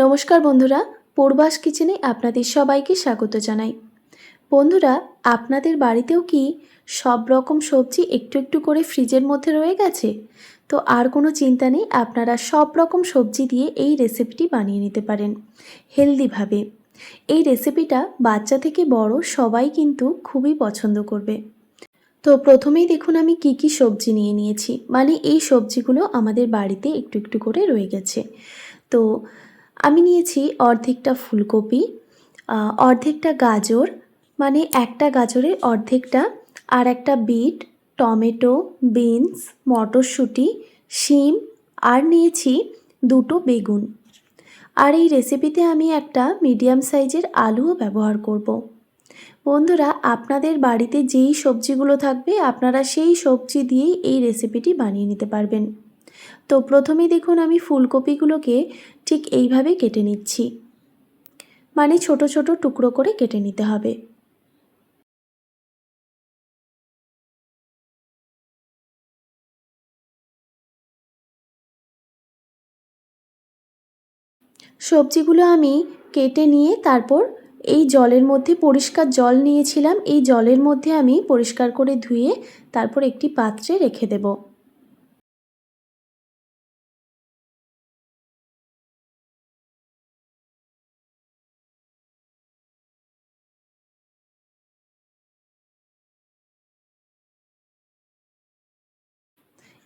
নমস্কার বন্ধুরা, পূর্বাস কিচেনে আপনাদের সবাইকে স্বাগত জানাই। বন্ধুরা, আপনাদের বাড়িতেও কি সব রকম সবজি একটু একটু করে ফ্রিজের মধ্যে রয়ে গেছে? তো আর কোনো চিন্তা নেই, আপনারা সব রকম সবজি দিয়ে এই রেসিপিটি বানিয়ে নিতে পারেন হেলদিভাবে। এই রেসিপিটা বাচ্চা থেকে বড় সবাই কিন্তু খুবই পছন্দ করবে। তো প্রথমেই দেখুন আমি কি কি সবজি নিয়ে নিয়েছি, মানে এই সবজিগুলো আমাদের বাড়িতে একটু একটু করে রয়ে গেছে। তো আমি নিয়েছি অর্ধেকটা ফুলকপি, অর্ধেকটা গাজর, মানে একটা গাজরের অর্ধেকটা, আর একটা বিট, টমেটো, বিনস, মটরশুঁটি, শিম, আর নিয়েছি দুটো বেগুন। আর এই রেসিপিতে আমি একটা মিডিয়াম সাইজের আলুও ব্যবহার করব। বন্ধুরা, আপনাদের বাড়িতে যেই সবজিগুলো থাকবে আপনারা সেই সবজি দিয়েই এই রেসিপিটি বানিয়ে নিতে পারবেন। তো প্রথমেই দেখুন আমি ফুলকপিগুলোকে ঠিক এইভাবে কেটে নিচ্ছি, মানে ছোট ছোট টুকরো করে কেটে নিতে হবে। সবজিগুলো আমি কেটে নিয়ে তারপর এই জলের মধ্যে, পরিষ্কার জল নিয়েছিলাম, এই জলের মধ্যে আমি পরিষ্কার করে ধুয়ে তারপর একটি পাত্রে রেখে দেব।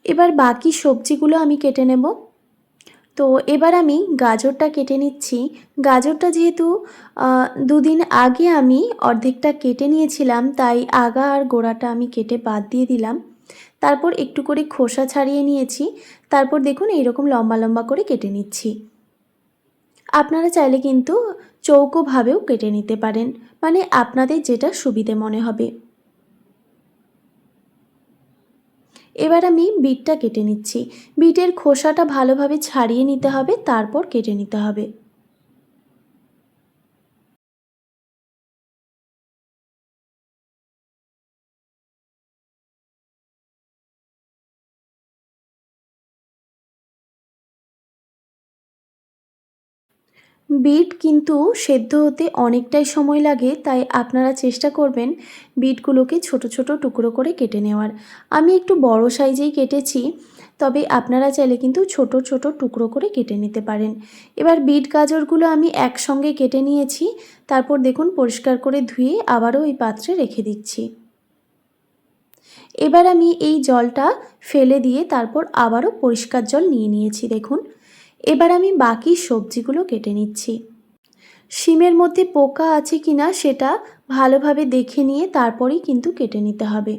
এবার বাকি সবজিগুলো আমি কেটে নেব। তো এবার আমি গাজরটা কেটে নিচ্ছি। গাজরটা যেহেতু দুদিন আগে আমি অর্ধেকটা কেটে নিয়েছিলাম, তাই আগা আর গোড়াটা আমি কেটে বাদ দিয়ে দিলাম। তারপর একটু করে খোসা ছাড়িয়ে নিয়েছি। তারপর দেখুন এইরকম লম্বা লম্বা করে কেটে নিচ্ছি। আপনারা চাইলে কিন্তু চৌকোভাবেও কেটে নিতে পারেন, মানে আপনাদের যেটা সুবিধে মনে হবে। এবার আমি বিটটা কেটে নিচ্ছি। বিটের খোসাটা ভালোভাবে ছাড়িয়ে নিতে হবে, তারপর কেটে নিতে হবে। বিট কিন্তু সেদ্ধ হতে অনেকটাই সময় লাগে, তাই আপনারা চেষ্টা করবেন বিটগুলোকে ছোট ছোট টুকরো করে কেটে নেওয়ার। আমি একটু বড় সাইজেই কেটেছি, তবে আপনারা চাইলে কিন্তু ছোট ছোট টুকরো করে কেটে নিতে পারেন। এবার বিট গাজরগুলো আমি একসঙ্গে কেটে নিয়েছি। তারপর দেখুন পরিষ্কার করে ধুয়ে আবারও এই পাত্রে রেখে দিচ্ছি। এবার আমি এই জলটা ফেলে দিয়ে তারপর আবারও পরিষ্কার জল নিয়ে নিয়েছি দেখুন। এবার আমি বাকি সবজিগুলো কেটে নিচ্ছি। শিমের মধ্যে পোকা আছে কিনা সেটা ভালোভাবে দেখে নিয়ে তারপরেই কিন্তু কেটে নিতে হবে।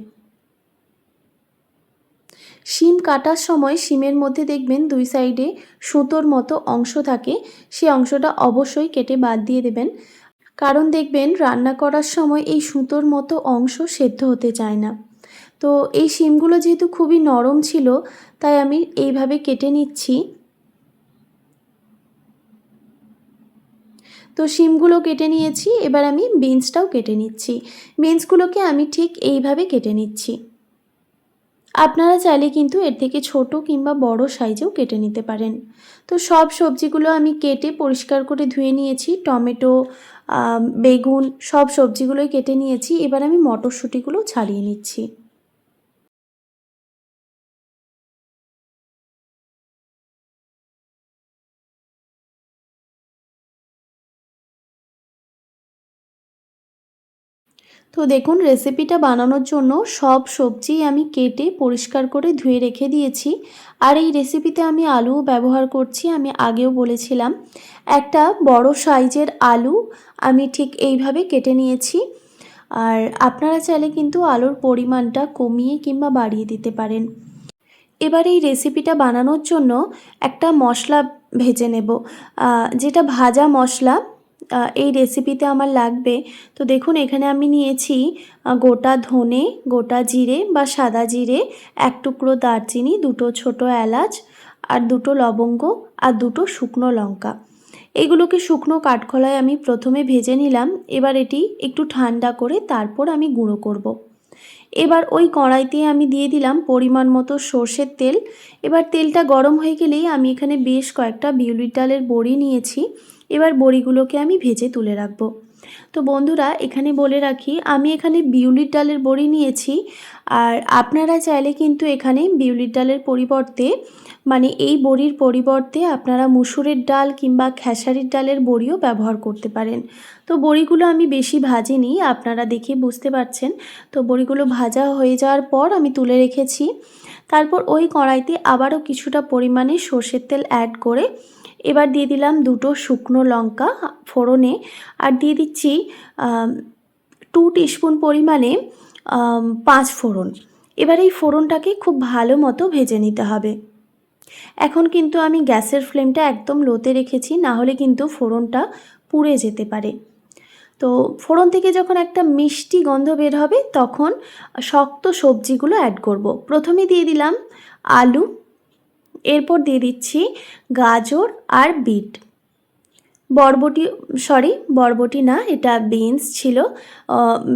শিম কাটার সময় শিমের মধ্যে দেখবেন দুই সাইডে সুতোর মতো অংশ থাকে, সেই অংশটা অবশ্যই কেটে বাদ দিয়ে দেবেন। কারণ দেখবেন রান্না করার সময় এই সুতোর মতো অংশ সেদ্ধ হতে চায় না। তো এই শিমগুলো যেহেতু খুবই নরম ছিল, তাই আমি এইভাবে কেটে নিচ্ছি। তো শিমগুলো কেটে নিয়েছি, এবার আমি বিনসটাও কেটে নিচ্ছি। বিনসগুলোকে আমি ঠিক এইভাবে কেটে নিচ্ছি। আপনারা চাইলে কিন্তু এর থেকে ছোট কিংবা বড় সাইজেও কেটে নিতে পারেন। তো সব সবজিগুলো আমি কেটে পরিষ্কার করে ধুয়ে নিয়েছি। টমেটো, বেগুন, সব সবজিগুলোই কেটে নিয়েছি। এবার আমি মটরশুঁটিগুলো ছাড়িয়ে নিচ্ছি। তো দেখুন রেসিপিটা বানানোর জন্য সব সবজি আমি কেটে পরিষ্কার করে ধুয়ে রেখে দিয়েছি। আর এই রেসিপিতে আমি আলুও ব্যবহার করছি, আমি আগেও বলেছিলাম। একটা বড় সাইজের আলু আমি ঠিক এইভাবে কেটে নিয়েছি। আর আপনারা চাইলে কিন্তু আলুর পরিমাণটা কমিয়ে কিংবা বাড়িয়ে দিতে পারেন। এবার এই রেসিপিটা বানানোর জন্য একটা মশলা ভেজে নেব, যেটা ভাজা মশলা এই রেসিপিতে আমার লাগবে। তো দেখুন এখানে আমি নিয়েছি গোটা ধনে, গোটা জিরে বা সাদা জিরে, এক টুকরো দারচিনি, দুটো ছোট এলাচ, আর দুটো লবঙ্গ, আর দুটো শুকনো লঙ্কা। এগুলোকে শুকনো কাঠখোলায় আমি প্রথমে ভেজে নিলাম। এবার এটি একটু ঠান্ডা করে তারপর আমি গুঁড়ো করব। এবার ওই কড়াইতে আমি দিয়ে দিলাম পরিমাণ মতো সর্ষের তেল। এবার তেলটা গরম হয়ে গেলেই আমি এখানে বেশ কয়েকটা বিউলির ডালের বড়ি নিয়েছি। এবার বড়িগুলোকে আমি ভেজে তুলে রাখবো। তো বন্ধুরা, এখানে বলে রাখি, আমি এখানে বিউলির ডালের বড়ি নিয়েছি। আর আপনারা চাইলে কিন্তু এখানে বিউলির ডালের পরিবর্তে, মানে এই বড়ির পরিবর্তে আপনারা মুসুরের ডাল কিংবা খেসারির ডালের বড়িও ব্যবহার করতে পারেন। তো বড়িগুলো আমি বেশি ভাজিনি, আপনারা দেখে বুঝতে পারছেন। তো বড়িগুলো ভাজা হয়ে যাওয়ার পর আমি তুলে রেখেছি। তারপর ওই কড়াইতে আবারও কিছুটা পরিমাণে সর্ষের তেল অ্যাড করে এবার দিয়ে দিলাম 2টো শুকনো লঙ্কা ফোড়নে, আর দিয়ে দিচ্ছি 2 টিস্পুন পরিমাণে 5 ফোড়ন। এবার এই ফোড়নটাকে খুব ভালো মতো ভেজে নিতে হবে। এখন কিন্তু আমি গ্যাসের ফ্লেমটা একদম লোতে রেখেছি, না হলে কিন্তু ফোড়নটা পুড়ে যেতে পারে। তো ফোড়ন থেকে যখন একটা মিষ্টি গন্ধ বের হবে তখন শক্ত সবজিগুলো অ্যাড করব। প্রথমে দিয়ে দিলাম আলু, এরপর দিয়ে দিচ্ছি গাজর আর বিট। বরবটি না, এটা বিনস ছিল,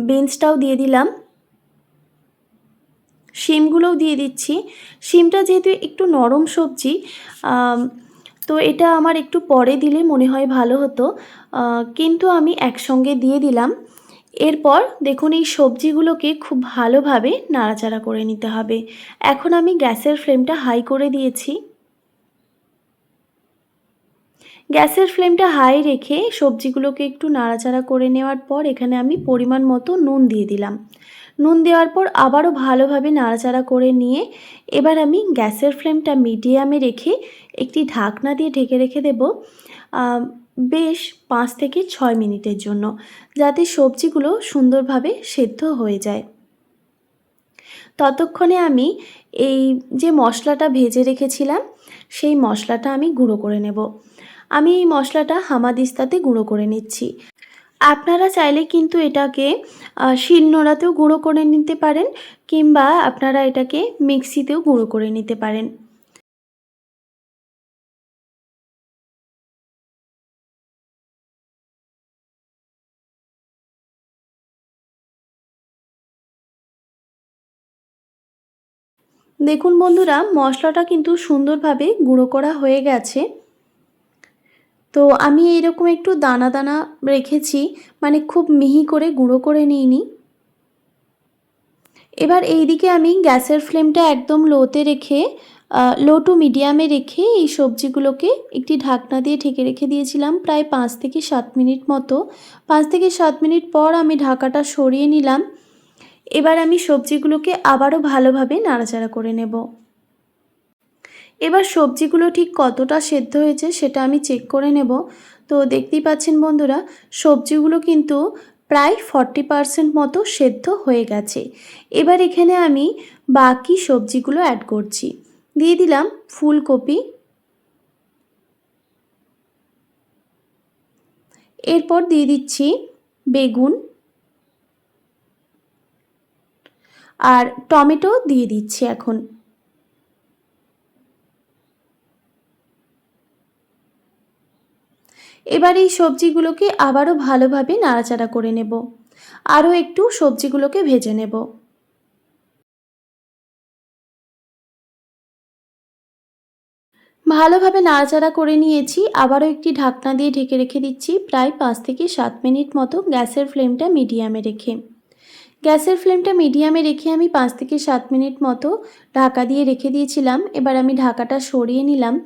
বিনসটাও দিয়ে দিলাম। শিমগুলোও দিয়ে দিচ্ছি। শিমটা যেহেতু একটু নরম সবজি, তো এটা আমার একটু পরে দিলে মনে হয় ভালো হতো, কিন্তু আমি একসঙ্গে দিয়ে দিলাম। এরপর দেখুন এই সবজিগুলোকে খুব ভালোভাবে নাড়াচাড়া করে নিতে হবে। এখন আমি গ্যাসের ফ্লেমটা হাই করে দিয়েছি। গ্যাসের ফ্লেমটা হাই রেখে সবজিগুলোকে একটু নাড়াচাড়া করে নেওয়ার পর এখানে আমি পরিমাণ মতো নুন দিয়ে দিলাম। নুন দেওয়ার পর আবারও ভালোভাবে নাড়াচাড়া করে নিয়ে এবার আমি গ্যাসের ফ্লেমটা মিডিয়ামে রেখে একটি ঢাকনা দিয়ে ঢেকে রেখে দেব বেশ 5 থেকে 6 মিনিটের জন্য, যাতে সবজিগুলো সুন্দরভাবে সেদ্ধ হয়ে যায়। ততক্ষণে আমি এই যে মশলাটা ভেজে রেখেছিলাম সেই মশলাটা আমি গুঁড়ো করে নেব। আমি এই মশলাটা হামাদিস্তাতে গুঁড়ো করে নিচ্ছি। আপনারা চাইলে কিন্তু এটাকে শিলনোড়াতেও গুঁড়ো করে নিতে পারেন, কিংবা আপনারা এটাকে মিক্সিতেও গুঁড়ো করে নিতে পারেন। দেখুন বন্ধুরা, মশলাটা কিন্তু সুন্দরভাবে গুঁড়ো করা হয়ে গেছে। তো আমি এইরকম একটু দানা দানা রেখেছি, মানে খুব মিহি করে গুঁড়ো করে নিইনি। এবার এইদিকে আমি গ্যাসের ফ্লেমটা একদম লোতে রেখে, লো টু মিডিয়ামে রেখে এই সবজিগুলোকে একটি ঢাকনা দিয়ে ঢেকে রেখে দিয়েছিলাম প্রায় 5 থেকে 7 মিনিট মতো। 5 থেকে 7 মিনিট পর আমি ঢাকাটা সরিয়ে নিলাম। এবার আমি সবজিগুলোকে আবারও ভালোভাবে নাড়াচাড়া করে নেব। এবার সবজিগুলো ঠিক কতটা সেদ্ধ হয়েছে সেটা আমি চেক করে নেব। তো দেখতেই পাচ্ছেন বন্ধুরা, সবজিগুলো কিন্তু প্রায় 40% মতো সেদ্ধ হয়ে গেছে। এবার এখানে আমি বাকি সবজিগুলো অ্যাড করছি। দিয়ে দিলাম ফুলকপি, এরপর দিয়ে দিচ্ছি বেগুন, আর টমেটো দিয়ে দিচ্ছি এখন। এবার এই সবজিগুলোকে আবারও ভালোভাবে নাড়াচাড়া করে নেব। আরও একটু সবজিগুলোকে ভেজে নেব। ভালোভাবে নাড়াচাড়া করে নিয়েছি। আবারও একটি ঢাকনা দিয়ে ঢেকে রেখে দিচ্ছি প্রায় 5 থেকে 7 মিনিট মতো, গ্যাসের ফ্লেমটা মিডিয়ামে রেখে। গ্যাসের ফ্লেমটা মিডিয়ামে রেখে আমি 5 থেকে 7 মিনিট মতো ঢাকা দিয়ে রেখে দিয়েছিলাম। এবার আমি ঢাকাটা সরিয়ে নিলাম।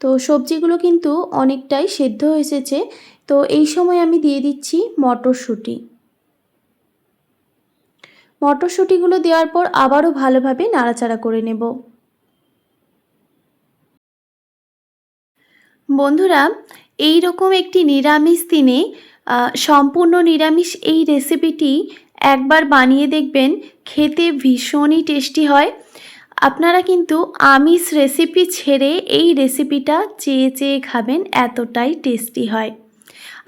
তো সবজিগুলো কিন্তু অনেকটাই সেদ্ধ হয়ে এসেছে। তো এই সময় আমি দিয়ে দিচ্ছি মটরশুঁটি। মটরশুঁটিগুলো দেওয়ার পর আবারও ভালোভাবে নাড়াচাড়া করে নেব। বন্ধুরা, এই রকম একটি নিরামিষ দিনে সম্পূর্ণ নিরামিষ এই রেসিপিটি একবার বানিয়ে দেখবেন, খেতে ভীষণই টেস্টি হয়। আপনারা কিন্তু আমিষ রেসিপি ছেড়ে এই রেসিপিটা চেয়ে চেয়ে খাবেন, এতটাই টেস্টি হয়।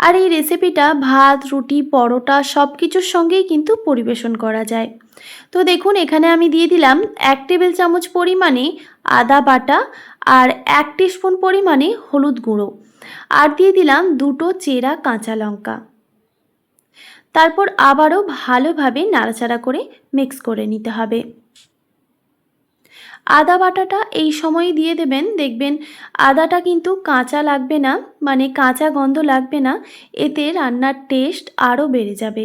আর এই রেসিপিটা ভাত, রুটি, পরোটা সব কিছুর সঙ্গেই কিন্তু পরিবেশন করা যায়। তো দেখুন এখানে আমি দিয়ে দিলাম 1 টেবিল চামচ পরিমাণে আদা বাটা, আর 1 টিস্পুন পরিমাণে হলুদ গুঁড়ো, আর দিয়ে দিলাম 2টো চেরা কাঁচা লঙ্কা। তারপর আবারও ভালোভাবে নাড়াচাড়া করে মিক্স করে নিতে হবে। আদা বাটাটা এই সময় দিয়ে দেবেন, দেখবেন আদাটা কিন্তু কাঁচা লাগবে না, মানে কাঁচা গন্ধ লাগবে না, এতে রান্নার টেস্ট আরও বেড়ে যাবে।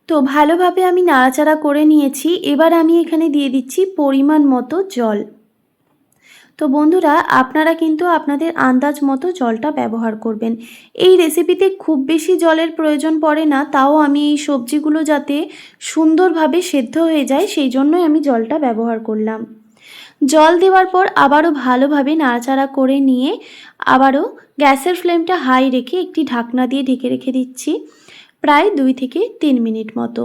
তো ভালোভাবে আমি নাড়াচাড়া করে নিয়েছি। এবার আমি এখানে দিয়ে দিচ্ছি পরিমাণ মতো জল। তো বন্ধুরা, আপনারা কিন্তু আপনাদের আন্দাজ মতো জলটা ব্যবহার করবেন। এই রেসিপিতে খুব বেশি জলের প্রয়োজন পড়ে না, তাও আমি এই সবজিগুলো যাতে সুন্দরভাবে সেদ্ধ হয়ে যায় সেই জন্যই আমি জলটা ব্যবহার করলাম। জল দেওয়ার পর আবারও ভালোভাবে নাড়াচাড়া করে নিয়ে আবারও গ্যাসের ফ্লেমটা হাই রেখে একটি ঢাকনা দিয়ে ঢেকে রেখে দিচ্ছি প্রায় 2 থেকে 3 মিনিট মতো।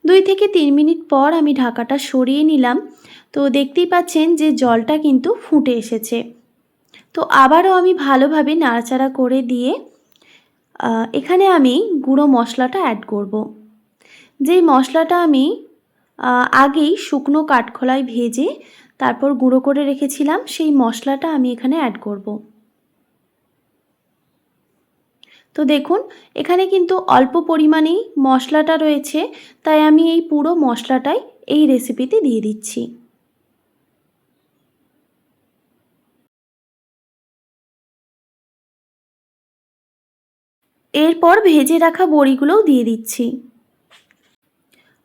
2 থেকে 3 মিনিট পর আমি ঢাকাটা সরিয়ে নিলাম। তো দেখতেই পাচ্ছেন যে জলটা কিন্তু ফুটে এসেছে। তো আবারও আমি ভালোভাবে নাড়াচাড়া করে দিয়ে এখানে আমি গুঁড়ো মশলাটা অ্যাড করব। যেই মশলাটা আমি আগেই শুকনো কাঠখোলায় ভেজে তারপর গুঁড়ো করে রেখেছিলাম, সেই মশলাটা আমি এখানে অ্যাড করব। তো দেখুন, এখানে কিন্তু অল্প পরিমাণেই মশলাটা রয়েছে, তাই আমি এই পুরো মশলাটাই এই রেসিপিতে দিয়ে দিচ্ছি। এরপর ভেজে রাখা বড়িগুলোও দিয়ে দিচ্ছি।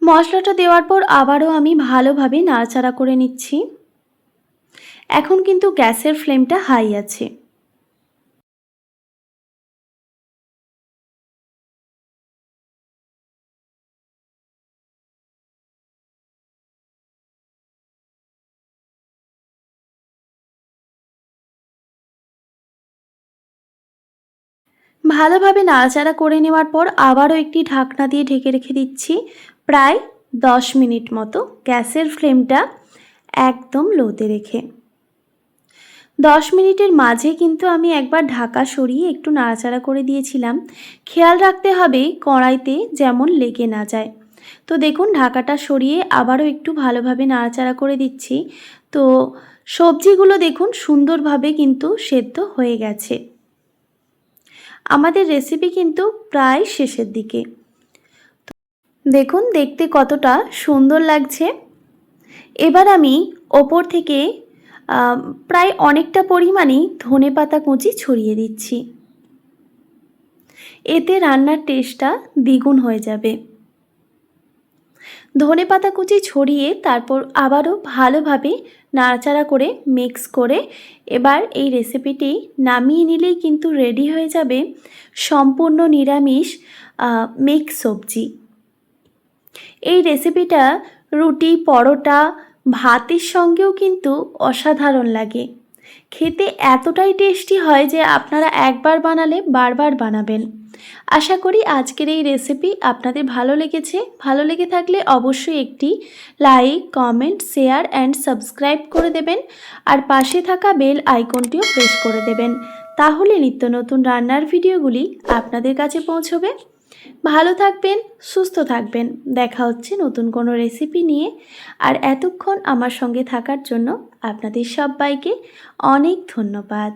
মশলাটা দেওয়ার পর আবারও আমি ভালোভাবে নাড়াচাড়া করে নিচ্ছি। এখন কিন্তু গ্যাসের ফ্লেমটা হাই আছে। ভালোভাবে নাড়াচাড়া করে নেওয়ার পর আবারও একটি ঢাকনা দিয়ে ঢেকে রেখে দিচ্ছি প্রায় 10 মিনিট মতো, গ্যাসের ফ্লেমটা একদম লোতে রেখে। 10 মিনিটের মাঝে কিন্তু আমি একবার ঢাকা সরিয়ে একটু নাড়াচাড়া করে দিয়েছিলাম। খেয়াল রাখতে হবে কড়াইতে যেমন লেগে না যায়। তো দেখুন, ঢাকাটা সরিয়ে আবারও একটু ভালোভাবে নাড়াচাড়া করে দিচ্ছি। তো সবজিগুলো দেখুন সুন্দরভাবে কিন্তু সেদ্ধ হয়ে গেছে। আমাদের রেসিপি কিন্তু প্রায় শেষের দিকে। দেখুন দেখতে কতটা সুন্দর লাগছে। এবার আমি ওপর থেকে প্রায় অনেকটা পরিমাণেই ধনেপাতা কুচি ছড়িয়ে দিচ্ছি। এতে রান্নার টেস্টটা দ্বিগুণ হয়ে যাবে। ধনেপাতা কুচি ছড়িয়ে তারপর আবারও ভালোভাবে নাড়াচাড়া করে মিক্স করে এবার এই রেসিপিটি নামিয়ে নিলেই কিন্তু রেডি হয়ে যাবে সম্পূর্ণ নিরামিষ মিক্স সবজি। এই রেসিপিটা রুটি, পরোটা, ভাতের সঙ্গেও কিন্তু অসাধারণ লাগে। খেতে এতটাই টেস্টি হয় যে আপনারা একবার বানালে বারবার বানাবেন। আশা করি আজকের এই রেসিপি আপনাদের ভালো লেগেছে। ভালো লেগে থাকলে অবশ্যই একটি like, comment, share and subscribe করে দেবেন। আর পাশে থাকা বেল আইকনটিও প্রেস করে দেবেন। তাহলে নিত্য নতুন রান্নার ভিডিওগুলি আপনাদের কাছে পৌঁছবে। ভালো থাকবেন, সুস্থ থাকবেন। দেখা হচ্ছে নতুন কোনো রেসিপি নিয়ে। আর এতক্ষণ আমার সঙ্গে থাকার জন্য আপনাদের সবাইকে অনেক ধন্যবাদ।